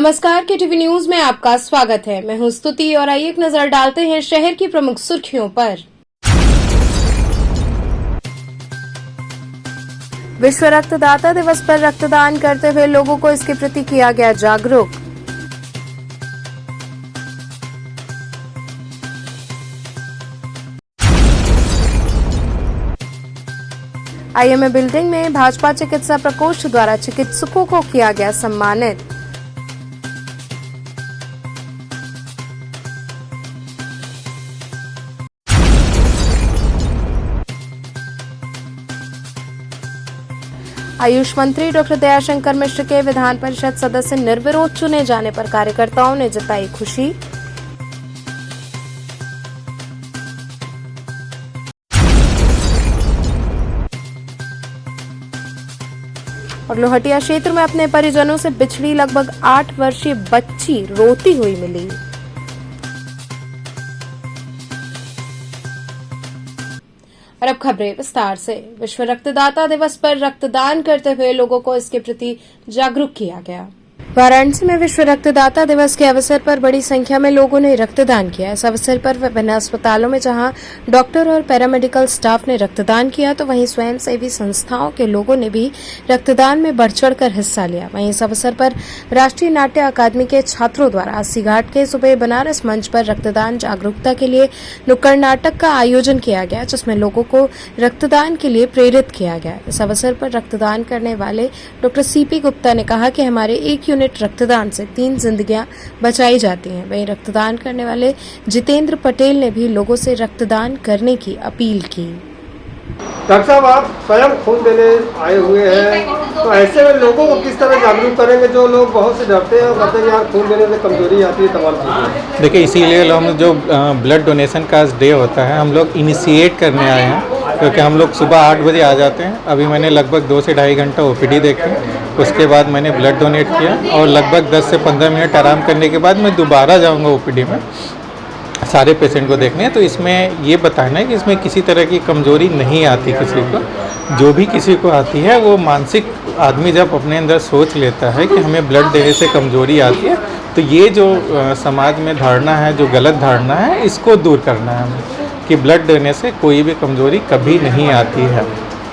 नमस्कार, KTV news में आपका स्वागत है। मैं हूं स्तुति और आइए एक नजर डालते हैं शहर की प्रमुख सुर्खियों पर। विश्व रक्तदाता दिवस पर रक्तदान करते हुए लोगों को इसके प्रति किया गया जागरूक। आईएमए बिल्डिंग में भाजपा चिकित्सा प्रकोष्ठ द्वारा चिकित्सकों को किया गया सम्मानित। आयुष मंत्री डॉक्टर दयाशंकर मिश्र के विधान परिषद सदस्य निर्विरोध चुने जाने पर कार्यकर्ताओं ने जताई खुशी। और लोहटिया क्षेत्र में अपने परिजनों से बिछड़ी लगभग 8 वर्षीय बच्ची रोती हुई मिली। और अब खबरें विस्तार से। विश्व रक्तदाता दिवस पर रक्तदान करते हुए लोगों को इसके प्रति जागरूक किया गया। वाराणसी में विश्व रक्तदाता दिवस के अवसर पर बड़ी संख्या में लोगों ने रक्तदान किया। इस अवसर पर विभिन्न अस्पतालों में जहां डॉक्टर और पैरामेडिकल स्टाफ ने रक्तदान किया, तो वहीं स्वयंसेवी संस्थाओं के लोगों ने भी रक्तदान में बढ़ चढ़कर हिस्सा लिया। वहीं इस अवसर पर राष्ट्रीय नाट्य अकादमी के छात्रों द्वारा 80 घाट के सुबह बनारस मंच पर रक्तदान जागरूकता के लिए नुक्कड़ नाटक का आयोजन किया गया, जिसमें लोगों को रक्तदान के लिए प्रेरित किया गया। इस अवसर पर रक्तदान करने वाले डॉक्टर सीपी गुप्ता ने कहा कि हमारे 1 यूनिट रक्तदान से 3 जिंदगियां बचाई जाती हैं। वहीं रक्तदान करने वाले जितेंद्र पटेल ने भी लोगों से रक्तदान करने की अपील की। डॉक्टर साहब, आप स्वयं खून देने आए हुए हैं, तो ऐसे में लोगों को किस तरह जागरूक करेंगे जो लोग बहुत से डरते हैं और कहते हैं यार खून देने से कमजोरी आती है, तमाम चीजें। देखिए, इसीलिए हम जो ब्लड डोनेशन का डे होता है, हम लोग इनिशिएट करने आए हैं, क्योंकि हम लोग सुबह 8 बजे आ जाते हैं। अभी मैंने लगभग 2 से ढाई घंटा ओपीडी देखी, उसके बाद मैंने ब्लड डोनेट किया और लगभग 10 से 15 मिनट आराम करने के बाद मैं दोबारा जाऊंगा ओपीडी में सारे पेशेंट को देखने। तो इसमें ये बताना है कि इसमें किसी तरह की कमजोरी नहीं आती किसी को। जो भी किसी को आती है वो मानसिक आदमी जब अपने अंदर सोच लेता है कि हमें ब्लड देने से कमजोरी आती है, तो ये जो समाज में धारणा है, जो गलत धारणा है, इसको दूर करना है हमें कि ब्लड देने से कोई भी कमजोरी कभी नहीं आती है।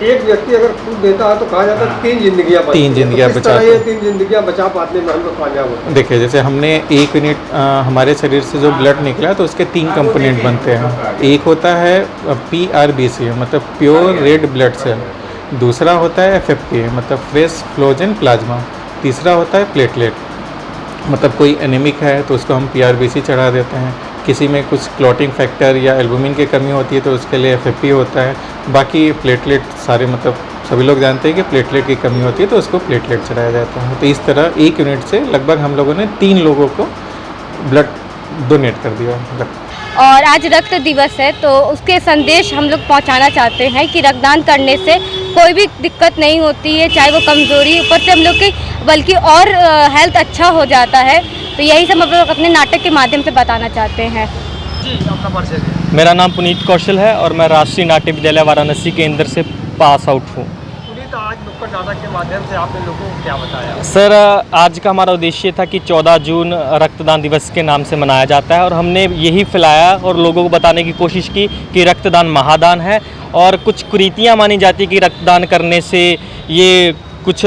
एक व्यक्ति अगर खून देता है तो कहा जाता है 3 जिंदगियां बचा ये 3 जिंदगियां बचा पाने में हम लोग कामयाब होते हैं। देखिए, जैसे हमने 1 यूनिट हमारे शरीर से जो ब्लड निकला तो उसके 3 कंपोनेंट बनते हैं। एक होता है PRBC, मतलब प्योर रेड ब्लड सेल। दूसरा होता है FFP, मतलब फ्रेश फ्लोजन प्लाज्मा। तीसरा होता है प्लेटलेट, मतलब कोई एनीमिक है तो उसको हम PRBC चढ़ा देते हैं। किसी में कुछ क्लॉटिंग फैक्टर या एल्बुमिन की कमी होती है तो उसके लिए FFP होता है। बाकी प्लेटलेट सारे, मतलब सभी लोग जानते हैं कि प्लेटलेट की कमी होती है तो उसको प्लेटलेट चढ़ाया जाता है। तो इस तरह 1 यूनिट से लगभग हम लोगों ने 3 लोगों को ब्लड डोनेट कर दिया। और आज रक्त दिवस है तो उसके संदेश हम लोग पहुंचाना चाहते हैं कि रक्तदान करने से कोई भी दिक्कत नहीं होती है, चाहे वो कमज़ोरी, ऊपर से हम लोग की बल्कि और हेल्थ अच्छा हो जाता है। तो यही सब हम लोग अपने नाटक के माध्यम से बताना चाहते हैं। जी, आपका परिचय है? मेरा नाम पुनीत कौशल है और मैं राष्ट्रीय नाट्य विद्यालय वाराणसी केंद्र से पास आउट हूँ। पुनीत, आज नुक्कड़ नाटक के माध्यम से आपने लोगों को क्या बताया? सर, आज का हमारा उद्देश्य था कि 14 जून रक्तदान दिवस के नाम से मनाया जाता है और हमने यही फैलाया और लोगों को बताने की कोशिश की कि रक्तदान महादान है। और कुछ कुरीतियाँ मानी जाती कि रक्तदान करने से ये कुछ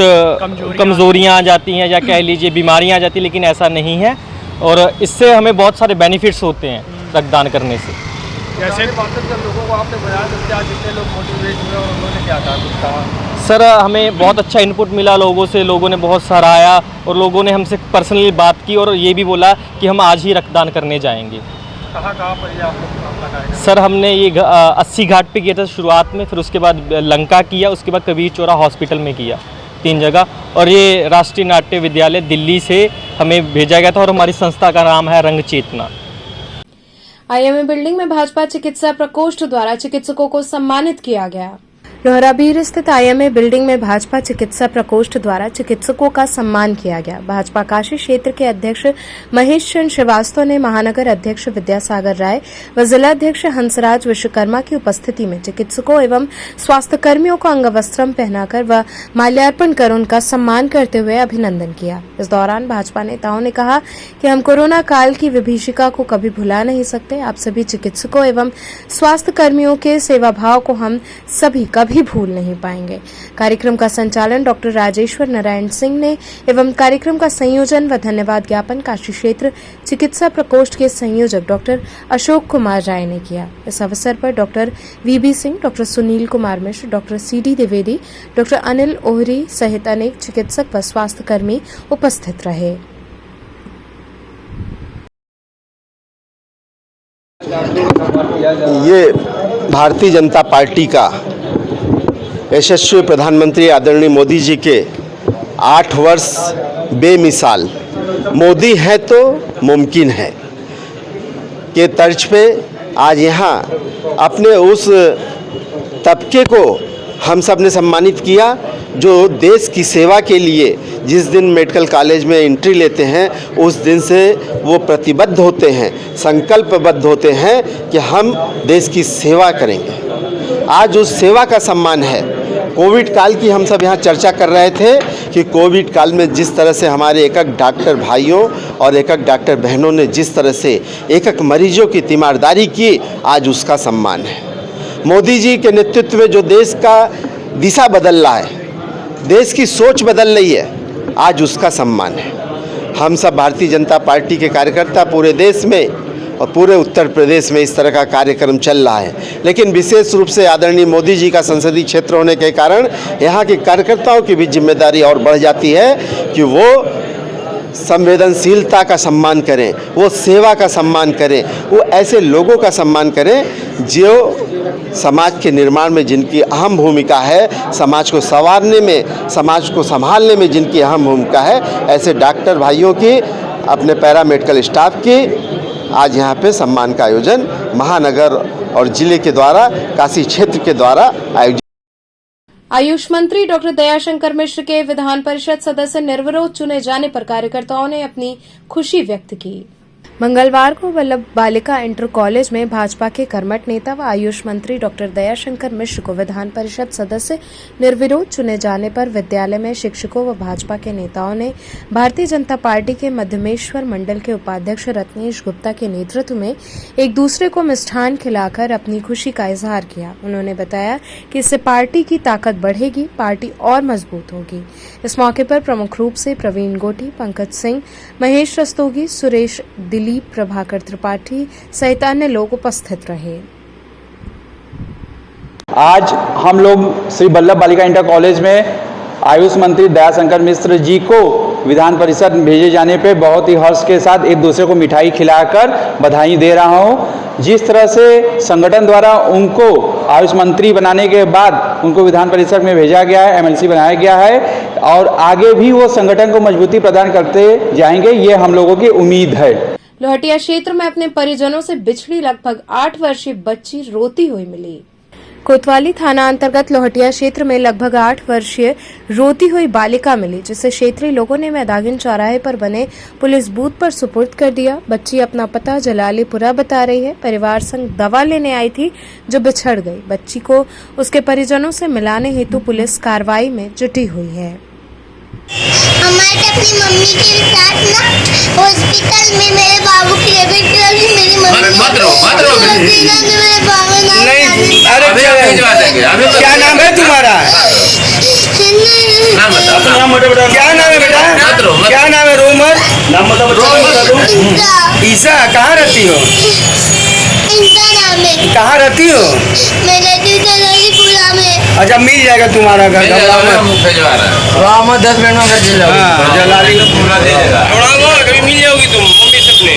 कमज़ोरियाँ आ जाती हैं या कह लीजिए बीमारियाँ आ जाती हैं, लेकिन ऐसा नहीं है और इससे हमें बहुत सारे बेनिफिट्स होते हैं रक्तदान करने से। जैसे लोगों को आपने बताया तो क्या जितने लोग मोटिवेट हुए और उन्होंने क्या कहा? सर, हमें बहुत अच्छा इनपुट मिला लोगों से, लोगों ने बहुत सराहा और लोगों ने हमसे पर्सनली बात की और ये भी बोला कि हम आज ही रक्तदान करने जाएंगे। कहाँ पर ये आपने? सर, हमने ये 80 घाट पे किया था शुरुआत में, फिर उसके बाद लंका किया, उसके बाद कबीर चौरा हॉस्पिटल में किया, 3 जगह। और ये राष्ट्रीय नाट्य विद्यालय दिल्ली से हमें भेजा गया था और हमारी संस्था का नाम है रंग चेतना। आईएमए बिल्डिंग में भाजपा चिकित्सा प्रकोष्ठ द्वारा चिकित्सकों को सम्मानित किया गया। लोहराबीर स्थित आईएमए बिल्डिंग में भाजपा चिकित्सा प्रकोष्ठ द्वारा चिकित्सकों का सम्मान किया गया। भाजपा काशी क्षेत्र के अध्यक्ष महेश चंद्र श्रीवास्तव ने महानगर अध्यक्ष विद्यासागर राय व जिला अध्यक्ष हंसराज विश्वकर्मा की उपस्थिति में चिकित्सकों एवं स्वास्थ्य कर्मियों को अंगवस्त्रम पहनाकर व माल्यार्पण कर उनका सम्मान करते हुए अभिनंदन किया। इस दौरान भाजपा नेताओं ने कहा कि हम कोरोना काल की विभीषिका को कभी भुला नहीं सकते। आप सभी चिकित्सकों एवं स्वास्थ्य कर्मियों के सेवाभाव को हम सभी कभी भूल नहीं पाएंगे। कार्यक्रम का संचालन डॉक्टर राजेश्वर नारायण सिंह ने एवं कार्यक्रम का संयोजन व धन्यवाद ज्ञापन काशी क्षेत्र चिकित्सा प्रकोष्ठ के संयोजक डॉक्टर अशोक कुमार राय ने किया। इस अवसर पर doctor VB Singh, doctor Sunil Kumar Mishra, doctor CD Dwivedi, doctor Anil Ohri सहित अनेक चिकित्सक व स्वास्थ्य कर्मी उपस्थित रहे। ये भारतीय जनता पार्टी का यशस्वी प्रधानमंत्री आदरणीय मोदी जी के 8 वर्ष बेमिसाल मोदी है तो मुमकिन है के तर्ज पे आज यहाँ अपने उस तबके को हम सब ने सम्मानित किया जो देश की सेवा के लिए जिस दिन मेडिकल कॉलेज में एंट्री लेते हैं उस दिन से वो प्रतिबद्ध होते हैं, संकल्पबद्ध होते हैं कि हम देश की सेवा करेंगे। आज उस सेवा का सम्मान है। कोविड काल की हम सब यहाँ चर्चा कर रहे थे कि कोविड काल में जिस तरह से हमारे एक एक डॉक्टर भाइयों और एक एक डॉक्टर बहनों ने जिस तरह से एक एक मरीजों की तीमारदारी की, आज उसका सम्मान है। मोदी जी के नेतृत्व में जो देश का दिशा बदल रहा है, देश की सोच बदल रही है, आज उसका सम्मान है। हम सब भारतीय जनता पार्टी के कार्यकर्ता पूरे देश में और पूरे उत्तर प्रदेश में इस तरह का कार्यक्रम चल रहा है, लेकिन विशेष रूप से आदरणीय मोदी जी का संसदीय क्षेत्र होने के कारण यहाँ के कार्यकर्ताओं की भी जिम्मेदारी और बढ़ जाती है कि वो संवेदनशीलता का सम्मान करें, वो सेवा का सम्मान करें, वो ऐसे लोगों का सम्मान करें जो समाज के निर्माण में जिनकी अहम भूमिका है, समाज को संवारने में, समाज को संभालने में जिनकी अहम भूमिका है, ऐसे डॉक्टर भाइयों की, अपने पैरामेडिकल स्टाफ की आज यहाँ पे सम्मान का आयोजन महानगर और जिले के द्वारा, काशी क्षेत्र के द्वारा आयोजित। आयुष मंत्री डॉक्टर दयाशंकर मिश्र के विधान परिषद सदस्य निर्विरोध चुने जाने पर कार्यकर्ताओं ने अपनी खुशी व्यक्त की। मंगलवार को वल्लभ बालिका इंटर कॉलेज में भाजपा के कर्मठ नेता व आयुष मंत्री डॉक्टर दयाशंकर मिश्र को विधान परिषद सदस्य निर्विरोध चुने जाने पर विद्यालय में शिक्षकों व भाजपा के नेताओं ने भारतीय जनता पार्टी के मध्यमेश्वर मंडल के उपाध्यक्ष रत्नेश गुप्ता के नेतृत्व में एक दूसरे को मिष्ठान खिलाकर अपनी खुशी का इजहार किया। उन्होंने बताया कि इससे पार्टी की ताकत बढ़ेगी, पार्टी और मजबूत होगी। इस मौके पर प्रमुख रूप से प्रवीण गोटी, पंकज सिंह, महेश रस्तोगी, सुरेश दिलीप, प्रभाकर त्रिपाठी सहित अन्य लोग उपस्थित रहे। आज हम लोग श्री वल्लभ बालिका इंटर कॉलेज में आयुष मंत्री दयाशंकर मिश्र जी को विधान परिषद भेजे जाने पे बहुत ही हर्ष के साथ एक दूसरे को मिठाई खिलाकर बधाई दे रहा हूं। जिस तरह से संगठन द्वारा उनको आयुष मंत्री बनाने के बाद उनको विधान परिषद में भेजा गया है, एमएलसी बनाया गया है और आगे भी वो संगठन को मजबूती प्रदान करते जाएंगे, ये हम लोगों की उम्मीद है। लोहटिया क्षेत्र में अपने परिजनों से बिछड़ी लगभग 8 वर्षीय बच्ची रोती हुई मिली। कोतवाली थाना अंतर्गत लोहटिया क्षेत्र में लगभग 8 वर्षीय रोती हुई बालिका मिली, जिसे क्षेत्रीय लोगों ने मैदागिन चौराहे पर बने पुलिस बूथ पर सुपुर्द कर दिया। बच्ची अपना पता जलालीपुरा बता रही है। परिवार संग दवा लेने आई थी जो बिछड़ गई। बच्ची को उसके परिजनों से मिलाने हेतु पुलिस कार्रवाई में जुटी हुई है। हमारे अपनी मम्मी के साथ ना हॉस्पिटल में मेरे बाबू की एडमिट कराई। मेरी मम्मी मत रो मेरे बाबू नहीं, अरे भिजवा देंगे। क्या नाम है तुम्हारा? नाम बताओ। क्या नाम है बेटा? मत रो। क्या नाम है? रोमर। नाम बताओ। ईसा। कहाँ रहती हो? इनका नाम है। कहाँ रहती हो? मैं रहती हूँ जलालीपुरा में। अच्छा, मिल जाएगा तुम्हारा घर। राम 10 मिनट में घर जलालीपुरा दे देगा। कभी मिल जाओगी तुम मम्मी सपने।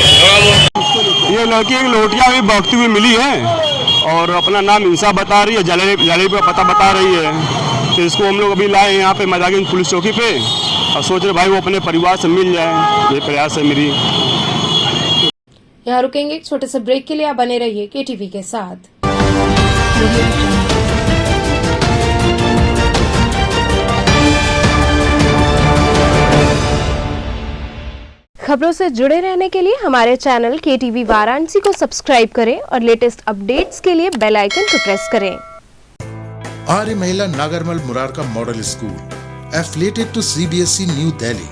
ये लड़की एक लोटिया में बहती हुई मिली है और अपना नाम इंसा बता रही है, जलाली पे पता बता रही है। तो इसको हम लोग अभी लाए यहाँ पे मैदागिन पुलिस चौकी पे और सोच रहे भाई वो अपने परिवार से मिल जाए। ये प्रयास है मेरी। यहाँ रुकेंगे एक छोटे से ब्रेक के लिए। आप बने रहिए केटीवी के साथ। खबरों से जुड़े रहने के लिए हमारे चैनल KTV वाराणसी को सब्सक्राइब करें और लेटेस्ट अपडेट्स के लिए बेल आइकन को प्रेस करें। आर्य महिला Nagarmal Murarka model school affiliated to CBSE New Delhi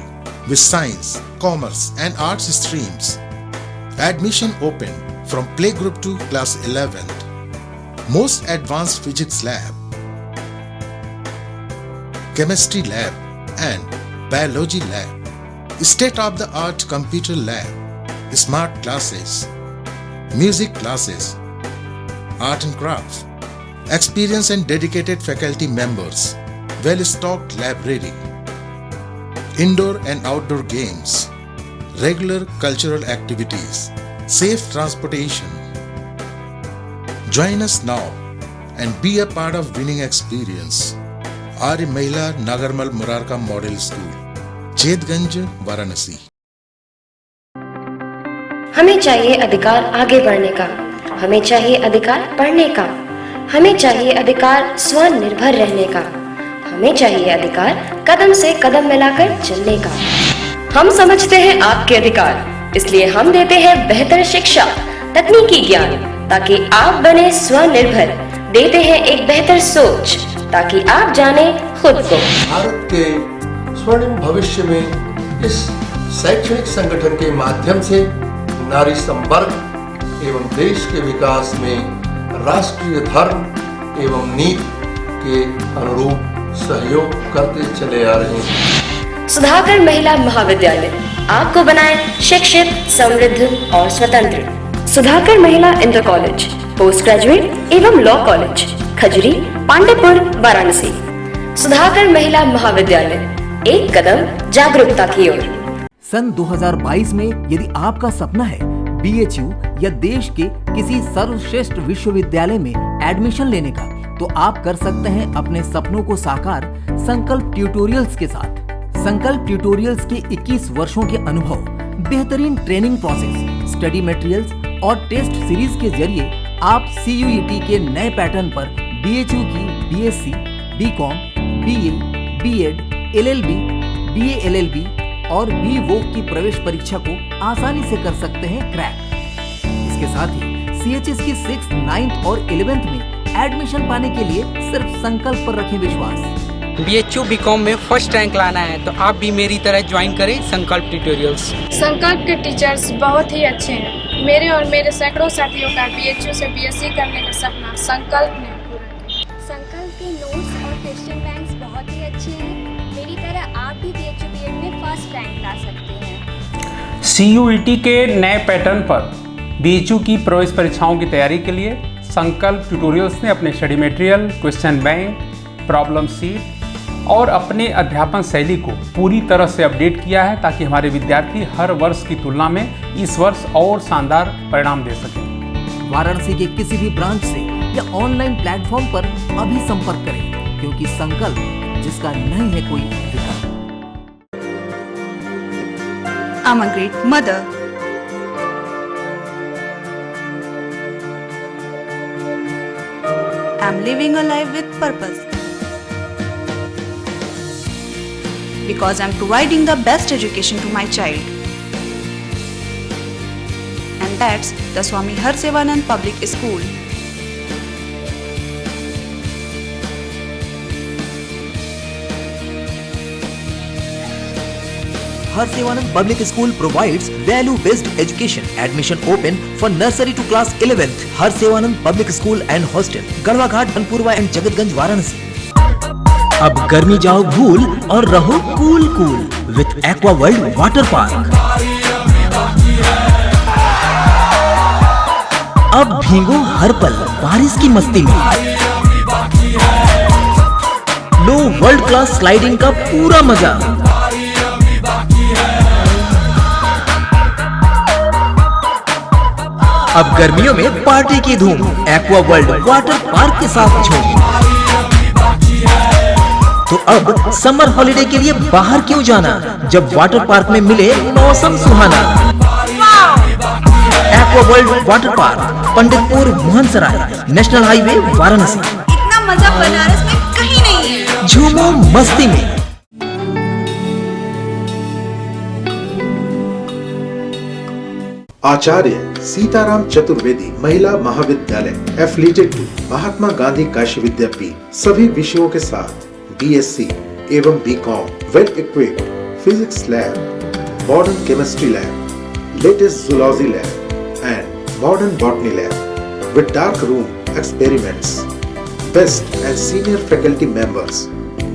with science, commerce and arts streams. Admission open from playgroup to class 11th. Most advanced physics lab, chemistry lab and biology lab, state-of-the-art computer lab, smart classes, music classes, art and crafts, experienced and dedicated faculty members, well-stocked library, indoor and outdoor games, regular cultural activities, safe transportation. Join us now and be a part of winning experience. Arya Mahila Nagarmal Murarka Model School, Chetganj, Varanasi. हमें चाहिए अधिकार आगे बढ़ने का, हमें चाहिए अधिकार पढ़ने का, हमें चाहिए अधिकार स्वनिर्भर रहने का, हमें चाहिए अधिकार कदम से कदम मिलाकर चलने का। हम समझते हैं आपके अधिकार, इसलिए हम देते हैं बेहतर शिक्षा, तकनीकी ज्ञान, ताकि आप बने स्वनिर्भर। देते हैं एक बेहतर सोच, ताकि आप जाने खुद को। भारत के स्वर्णिम भविष्य में इस शैक्षणिक संगठन के माध्यम से नारी संवर्ग एवं देश के विकास में राष्ट्रीय धर्म एवं नीति के अनुरूप सहयोग करते चले आ रहे हैं। सुधाकर महिला महाविद्यालय आपको बनाए शिक्षित, समृद्ध और स्वतंत्र। सुधाकर महिला इंटर कॉलेज, पोस्ट ग्रेजुएट एवं लॉ कॉलेज, खजरी, पांडेपुर, वाराणसी। सुधाकर महिला महाविद्यालय, एक कदम जागरूकता की ओर। सन 2022 में यदि आपका सपना है BHU या देश के किसी सर्वश्रेष्ठ विश्वविद्यालय में एडमिशन लेने का, तो आप कर सकते हैं अपने सपनों को साकार संकल्प ट्यूटोरियल्स के साथ। संकल्प ट्यूटोरियल्स के 21 वर्षों के अनुभव, बेहतरीन ट्रेनिंग प्रोसेस, स्टडी मटेरियल्स और टेस्ट सीरीज के जरिए आप CUET के नए पैटर्न पर BHU की BSc, BCom, BA, B.Ed, LLB, BA LLB और BVoc की प्रवेश परीक्षा को आसानी से कर सकते हैं क्रैक। इसके साथ ही CHS की 6th, 9th और 11th में एडमिशन पाने के लिए सिर्फ संकल्प पर रखें विश्वास। BHU BCom में फर्स्ट रैंक लाना है तो आप भी मेरी तरह ज्वाइन करें संकल्प ट्यूटोरियल्स। संकल्प के टीचर्स बहुत ही अच्छे हैं। मेरे और मेरे सैकड़ों साथियों का BHU से BSc करने का सपना संकल्प ने पूरा किया। संकल्प के नोट्स और क्वेश्चन बैंक्स बहुत ही अच्छे हैं। मेरी तरह आप भी BHU BEd में फर्स्ट रैंक ला सकते हैं। CUET के नए पैटर्न पर BHU की प्रवेश परीक्षाओं की तैयारी के लिए संकल्प ट्यूटोरियल्स ने अपने study material, question bank, problem seat और अपने अध्यापन शैली को पूरी तरह से अपडेट किया है, ताकि हमारे विद्यार्थी हर वर्ष की तुलना में इस वर्ष और शानदार परिणाम दे सकें। वाराणसी के किसी भी ब्रांच से या ऑनलाइन प्लेटफॉर्म पर अभी संपर्क करें, क्योंकि संकल्प जिसका नहीं है कोई विकल्प। I'm a great mother. I'm living a life with purpose. Because I'm providing the best education to my child. And that's the Swami Harsevanand Public School. Harsevanand Public School provides value-based education. Admission open for nursery to class 11th. Harsevanand Public School and Hostel, Garhwaghat, Banpurwa and Jagatganj, Varanasi. अब गर्मी जाओ भूल और रहो cool cool with Aqua World water park. अब भीगो हर पल बारिश की मस्ती में। लो वर्ल्ड क्लास स्लाइडिंग का पूरा मजा। अब गर्मियों में पार्टी की धूम एक्वा वर्ल्ड वाटर पार्क के साथ झूम। तो अब समर हॉलिडे के लिए बाहर क्यों जाना, जब वाटर पार्क में मिले मौसम सुहाना। Aqua World water park, Panditpur, Mohansarai, national highway, Varanasi. इतना मजा बनारस में कहीं नहीं है। झूमो मस्ती में। आचार्य सीताराम चतुर्वेदी महिला महाविद्यालय एफिलिएटेड टू महात्मा गांधी काशी विद्यापीठ सभी विषयों के साथ BSc एवं BCom well equipped physics lab, modern chemistry lab, latest zoology lab and modern botany lab with dark room experiments, best and senior faculty members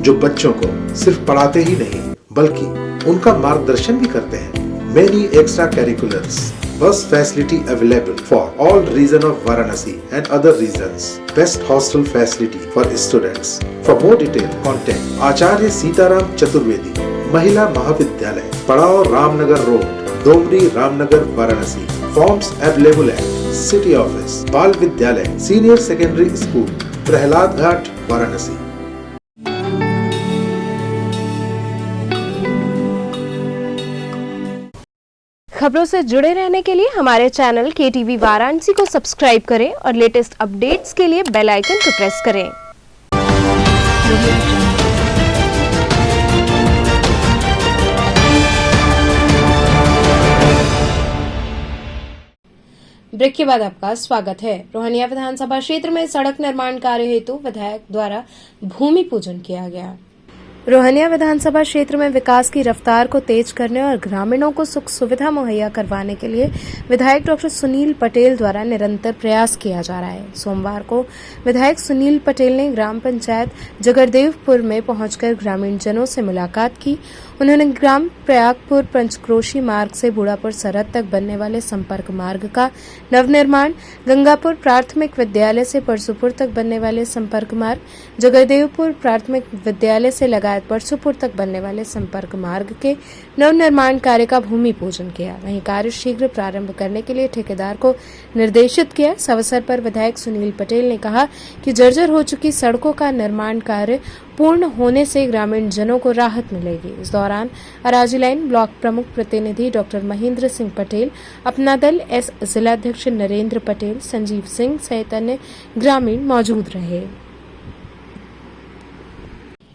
जो बच्चों को सिर्फ पढ़ाते ही नहीं बल्कि उनका मार्गदर्शन भी करते हैं। Many extracurriculars, bus facility available for all region of Varanasi and other regions. Best hostel facility for students. For more detail, contact Acharya Sitaram Chaturvedi, Mahila Mahavidyalay, Padao Ramnagar Road, Domri Ramnagar, Varanasi. Forms available at City Office, Bal Vidyalay, Senior Secondary School, Prahlad Ghat, Varanasi. खबरों से जुड़े रहने के लिए हमारे channel KTV Varanasi को subscribe करें और लेटेस्ट अपडेट्स के लिए बेल आइकन को प्रेस करें। ब्रेक के बाद आपका स्वागत है। रोहनिया विधानसभा क्षेत्र में सड़क निर्माण कार्य हेतु विधायक द्वारा भूमि पूजन किया गया। रोहनिया विधानसभा क्षेत्र में विकास की रफ्तार को तेज करने और ग्रामीणों को सुख सुविधा मुहैया करवाने के लिए विधायक डॉक्टर सुनील पटेल द्वारा निरंतर प्रयास किया जा रहा है। सोमवार को विधायक सुनील पटेल ने ग्राम पंचायत जगरदेवपुर में पहुंचकर ग्रामीण जनों से मुलाकात की। उन्होंने ग्राम प्रयागपुर पंचक्रोशी मार्ग से बूढ़ापुर सरहद तक बनने वाले संपर्क मार्ग का नवनिर्माण, गंगापुर प्राथमिक विद्यालय से परसुपुर तक बनने वाले संपर्क मार्ग, जगरदेवपुर प्राथमिक विद्यालय से लगातार परसुपुर तक बनने वाले संपर्क मार्ग के नवनिर्माण कार्य का भूमि पूजन किया। वहीं कार्य शीघ्र प्रारंभ करने के लिए ठेकेदार को निर्देशित किया। इस अवसर पर विधायक सुनील पटेल ने कहा कि जर्जर हो चुकी सड़कों का निर्माण कार्य पूर्ण होने से ग्रामीण जनों को राहत मिलेगी। इस दौरान अराजी लाइन ब्लॉक प्रमुख प्रतिनिधि डॉक्टर महेंद्र सिंह पटेल, अपना दल एस जिलाध्यक्ष नरेंद्र पटेल, संजीव सिंह सहित अन्य ग्रामीण मौजूद रहे।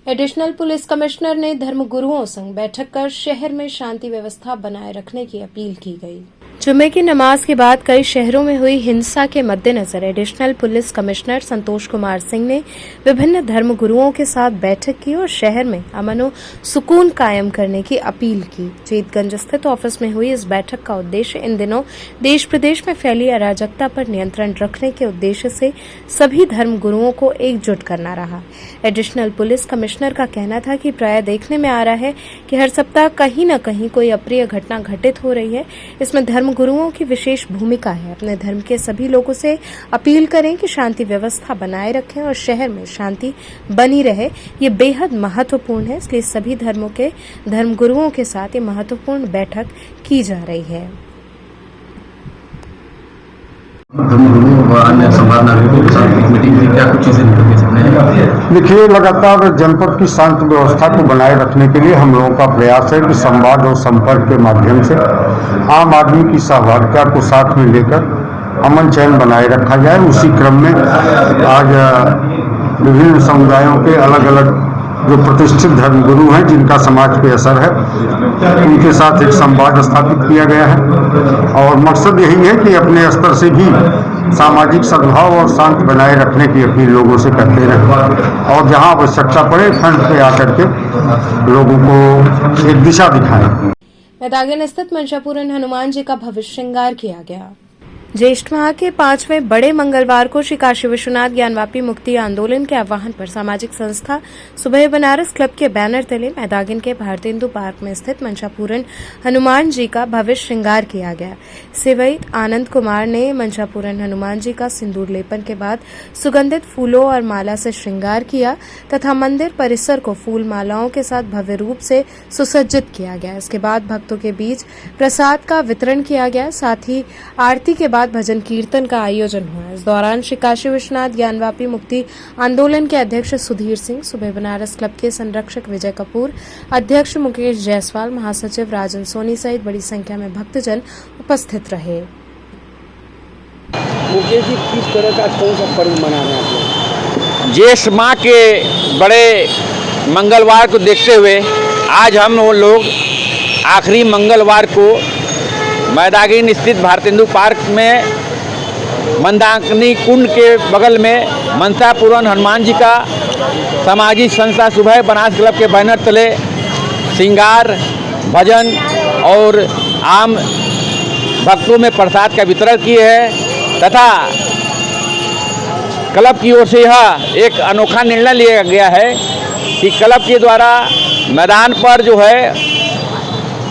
एडिशनल पुलिस कमिश्नर ने धर्मगुरुओं संग बैठक कर शहर में शांति व्यवस्था बनाए रखने की अपील की गई। जुम्मे की नमाज के बाद कई शहरों में हुई हिंसा के मद्देनजर additional police commissioner Santosh Kumar Singh ने विभिन्न धर्मगुरुओं के साथ बैठक की और शहर में अमन और सुकून कायम करने की अपील की। जीतगंज स्थित ऑफिस में हुई इस बैठक का उद्देश्य इन दिनों देश प्रदेश में फैली अराजकता पर नियंत्रण रखने के उद्देश्य से सभी धर्मगुरुओं को एकजुट करना रहा। एडिशनल पुलिस कमिश्नर का कहना था कि प्राय देखने में आ रहा है कि हर सप्ताह कहीं न कहीं कोई अप्रिय घटना घटित हो रही है। इसमें धर्मगुरुओं की विशेष भूमिका है। अपने धर्म के सभी लोगों से अपील करें कि शांति व्यवस्था बनाए रखें और शहर में शांति बनी रहे। ये बेहद महत्वपूर्ण है, इसलिए सभी धर्मों के धर्मगुरुओं के साथ ये महत्वपूर्ण बैठक की जा रही है। देखिए, लगातार जनपद की शांति व्यवस्था को बनाए रखने के लिए हम लोगों का प्रयास है कि संवाद और संपर्क के माध्यम से आम आदमी की सहभागिता को साथ में लेकर अमन चैन बनाए रखा जाए। उसी क्रम में आज विभिन्न समुदायों के अलग अलग जो प्रतिष्ठित धर्मगुरु हैं जिनका समाज पे असर है, उनके साथ एक संवाद स्थापित किया गया है और मकसद यही है कि अपने स्तर से भी सामाजिक सद्भाव और शांति बनाए रखने की अपील लोगों से करते रहें और जहां आवश्यकता पड़े फ्रंट पे आकर के लोगों को एक दिशा दिखाएं। मैदागन स्थित मंशापुरन हनुमान जी का भव्य श्रृंगार किया गया। ज्येष्ठ माह के 5वें बड़े मंगलवार को श्री काशी विश्वनाथ ज्ञानवापी मुक्ति आंदोलन के आह्वान पर सामाजिक संस्था सुबह बनारस क्लब के बैनर तले मैदागन के भारतेंदु पार्क में स्थित मंशापुरन हनुमान जी का भव्य श्रृंगार किया गया। सेवई आनंद कुमार ने मंशापुरन हनुमान जी का सिंदूर लेपन के बाद सुगंधित फूलों और माला से श्रृंगार किया तथा मंदिर परिसर को फूल मालाओं के साथ भव्य रूप से सुसज्जित किया गया। इसके बाद भक्तों के बीच प्रसाद का वितरण किया गया। साथ ही आरती के बाद भजन कीर्तन का आयोजन हुआ। इस दौरान श्री काशी विश्वनाथ ज्ञानवापी मुक्ति आंदोलन के अध्यक्ष सुधीर सिंह, सुबह बनारस क्लब के संरक्षक विजय कपूर, अध्यक्ष मुकेश जायसवाल, महासचिव राजन सोनी सहित बड़ी संख्या में भक्तजन उपस्थित रहे। मुकेश जी, किस तरह का कौन सा पर्व मना रहे हैं आप लोग? ज्येष्ठ माह के बड़े मंगलवार को देखते हुए आज हम लोग आखिरी मंगलवार को मैदागिन स्थित भारतेंदु पार्क में मंदाकिनी कुंड के बगल में मनसापुरन हनुमान जी का सामाजिक संस्था सुबह बनास क्लब के बैनर तले श्रृंगार, भजन और आम भक्तों में प्रसाद का वितरण किए हैं तथा क्लब की ओर से यह एक अनोखा निर्णय लिया गया है कि क्लब के द्वारा मैदान पर जो है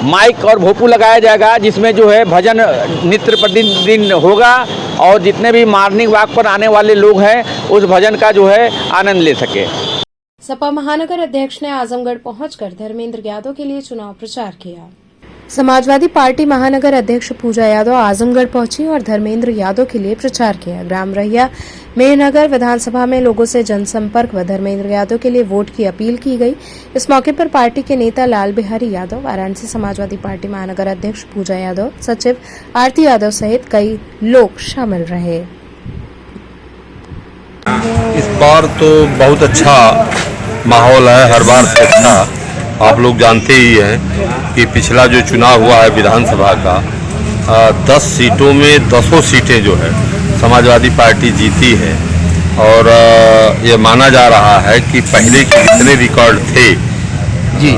माइक और भोपू लगाया जाएगा, जिसमें जो है भजन नित्य प्रतिदिन होगा और जितने भी मॉर्निंग वॉक पर आने वाले लोग हैं उस भजन का जो है आनंद ले सके। सपा महानगर अध्यक्ष ने आजमगढ़ पहुंचकर धर्मेंद्र यादव के लिए चुनाव प्रचार किया। समाजवादी पार्टी महानगर अध्यक्ष पूजा यादव आजमगढ़ पहुंची और धर्मेंद्र यादव के लिए प्रचार किया। ग्राम रैया मेहनगर विधानसभा में लोगों से जनसंपर्क व धर्मेंद्र यादव के लिए वोट की अपील की गई। इस मौके पर पार्टी के नेता लाल बिहारी यादव, वाराणसी समाजवादी पार्टी महानगर अध्यक्ष पूजा यादव, सचिव आरती यादव सहित कई लोग शामिल रहे। इस बार तो बहुत अच्छा माहौल है, हर बार से अच्छा। आप लोग जानते ही हैं कि पिछला जो चुनाव हुआ है विधानसभा का 10 सीटों में 10 सीटें जो है समाजवादी पार्टी जीती है और ये माना जा रहा है कि पहले के जितने रिकॉर्ड थे जी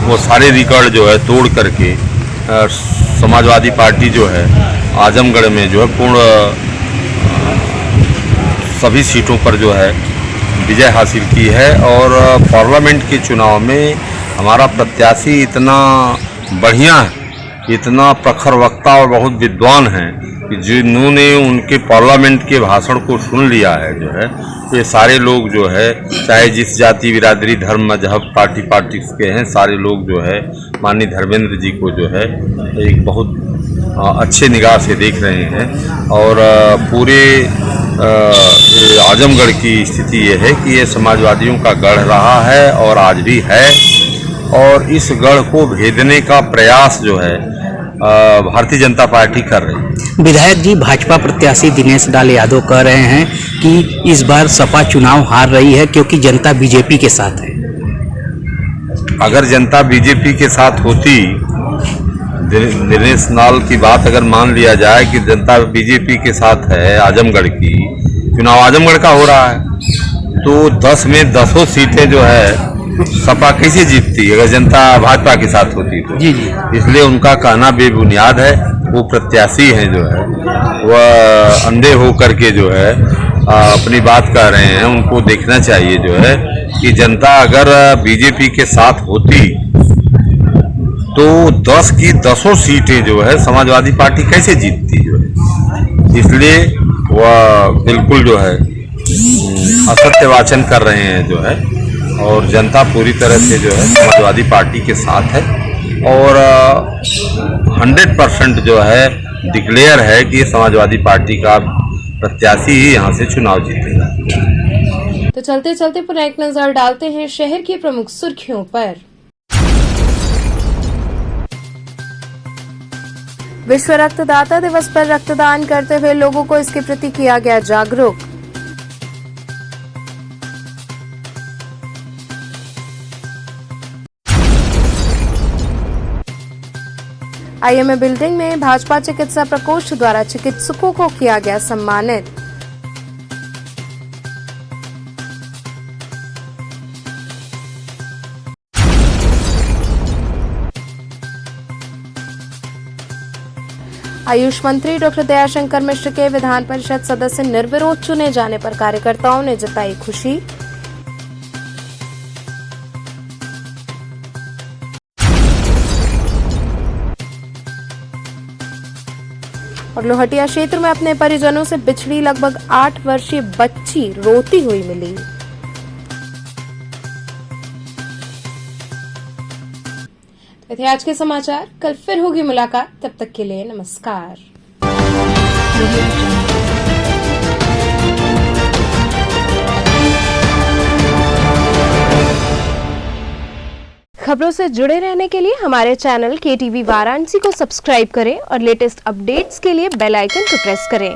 वो सारे रिकॉर्ड जो है तोड़ करके समाजवादी पार्टी जो है आजमगढ़ में जो है पूर्ण सभी सीटों पर जो है विजय हासिल की है और पार्लियामेंट के चुनाव में हमारा प्रत्याशी इतना बढ़िया है, इतना प्रखर वक्ता और बहुत विद्वान है कि जिन्होंने उनके पार्लियामेंट के भाषण को सुन लिया है जो है ये सारे लोग जो है चाहे जिस जाति बिरादरी धर्म मजहब पार्टी के हैं सारे लोग जो है माननीय धर्मेंद्र जी को जो है एक बहुत अच्छे निगाह से देख रहे हैं और पूरे आजमगढ़ की स्थिति ये है कि ये समाजवादियों का गढ़ रहा है और आज भी है और इस गढ़ को भेदने का प्रयास जो है भारतीय जनता पार्टी कर रही है। विधायक जी, भाजपा प्रत्याशी दिनेश लाल यादव कह रहे हैं कि इस बार सपा चुनाव हार रही है क्योंकि जनता बीजेपी के साथ है। अगर जनता बीजेपी के साथ होती, दिनेश लाल की बात अगर मान लिया जाए कि जनता बीजेपी के साथ है, आजमगढ़ की चुनाव आजमगढ़ का हो रहा है, तो 10 में 10 सीटें जो है सपा कैसे जीतती अगर जनता भाजपा के साथ होती तो। जी जी। इसलिए उनका कहना बेबुनियाद है। वो प्रत्याशी हैं जो है वह अंधे हो करके जो है अपनी बात कह रहे हैं। उनको देखना चाहिए जो है कि जनता अगर बीजेपी के साथ होती तो 10 की 10 सीटें जो है समाजवादी पार्टी कैसे जीतती जो है। इसलिए वह बिल्कुल जो है असत्य वाचन कर रहे हैं जो है और जनता पूरी तरह से जो है समाजवादी पार्टी के साथ है और 100% जो है डिक्लेयर है कि समाजवादी पार्टी का प्रत्याशी ही यहाँ से चुनाव जीतेगा। तो चलते चलते पुनः एक नजर डालते हैं शहर की प्रमुख सुर्खियों पर। विश्व रक्तदाता दिवस पर रक्तदान करते हुए लोगों को इसके प्रति किया गया जागरूक। आईएमए बिल्डिंग में भाजपा चिकित्सा प्रकोष्ठ द्वारा चिकित्सकों को किया गया सम्मानित। आयुष मंत्री डॉक्टर दयाशंकर मिश्र के विधान परिषद सदस्य निर्विरोध चुने जाने पर कार्यकर्ताओं ने जताई खुशी। और लोहटिया क्षेत्र में अपने परिजनों से बिछड़ी लगभग 8 वर्षीय बच्ची रोती हुई मिली। तो थे आज के समाचार, कल फिर होगी मुलाकात, तब तक के लिए नमस्कार। खबरों से जुड़े रहने के लिए हमारे चैनल KTV वाराणसी को सब्सक्राइब करें और लेटेस्ट अपडेट्स के लिए बेल आइकन को प्रेस करें।